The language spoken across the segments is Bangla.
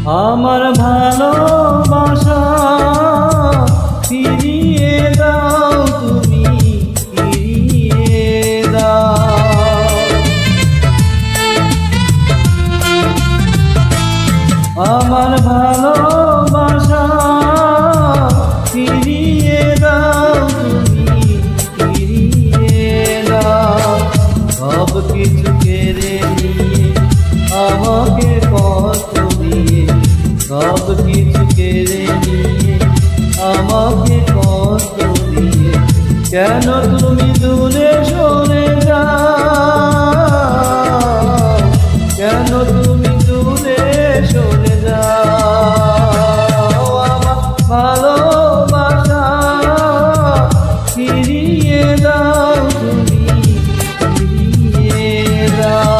আমার ভালোবাসা ফিরিয়ে দাও, তুমি ফিরিয়ে দাও। আমার ভালোবাসা ফিরিয়ে দাও, তুমি ফিরিয়ে দাও। সব কিছু কেড়ে নিয়ে আমাকে কষ্ট দিয়ে, সব কিছু কেড়ে নিয়ে আমাকে কষ্ট দিয়ে, কেন তুমি দূরে সরে যাও, কেন তুমি দূরে সরে যাও। আমার ভালোবাসা ফিরিয়ে দাও, তুমি ফিরিয়ে দাও।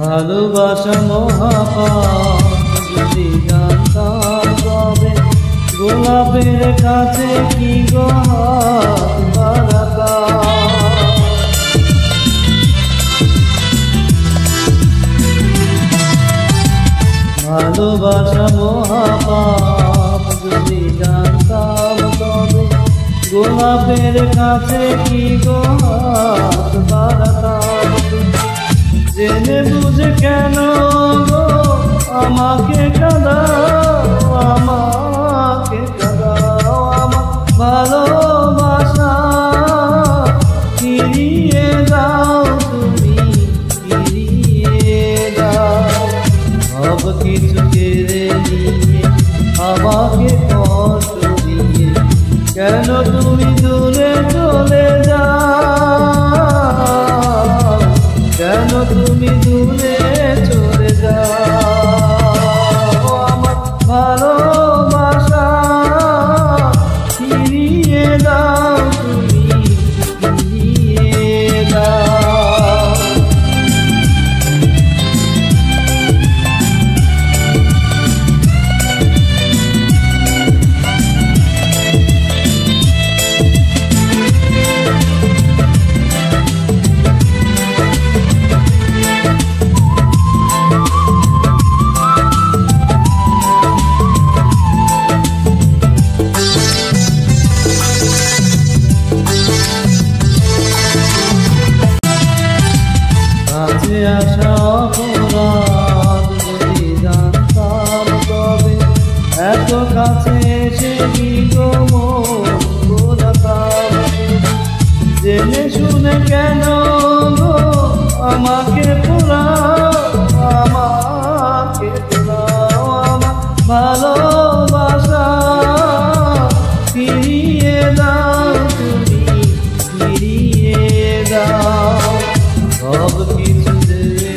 ভালোবাসা মহাপাপ, যদি জানতাম তবে গোলাপের কাছে কি গো হাত বাড়াতাম। ভালোবাসা মহাপাপ, যদি জানতাম তবে গোলাপের কাছে কি গো হাত বাড়াতাম। জেনে বুঝে কেন গো আমাকে কাঁদাও, আমাকে কাঁদাও। আমার ভালোবাসা ফিরিয়ে দাও, তুমি ফিরিয়ে দাও। সব কিছু কেড়ে নিয়ে আমাকে কষ্ট দিয়ে, কেন তুমি দূরে চলে যাও, কেন তুমি দূরে চলে যাও। আমার ভালোবাসা ফিরিয়ে দাও, তুমি ফিরিয়ে দাও। আশা অপরাধ, যদি জানতাম তবে এত কাছে এসে কি গো মন গোলাতাম। জেনে শুনে কেন গো আমাকে পোড়াও, আমাকে পোড়াও। আমার ভালোবাসা ফিরিয়ে দাও, তুমি ফিরিয়ে দাও। সব কিছু দিয়ে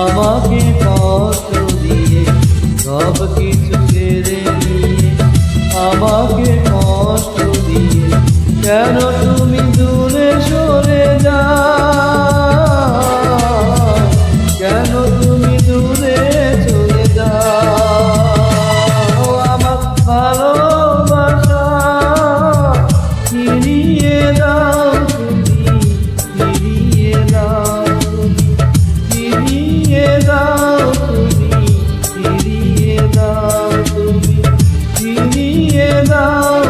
আমাকে কষ্ট দিয়ে, সব কিছু কেড়ে নিয়ে আমাকে কষ্ট দিয়ে, কেন তুমি দূরে সরে যাও, কেন তুমি দূরে চলে যাও। আমার ভালোবাসা ফিরিয়ে দাও, তুমি ফিরিয়ে দাও, ফিরিয়ে দাও, তুমি ফিরিয়ে দাও, তুমি ফিরিয়ে দাও।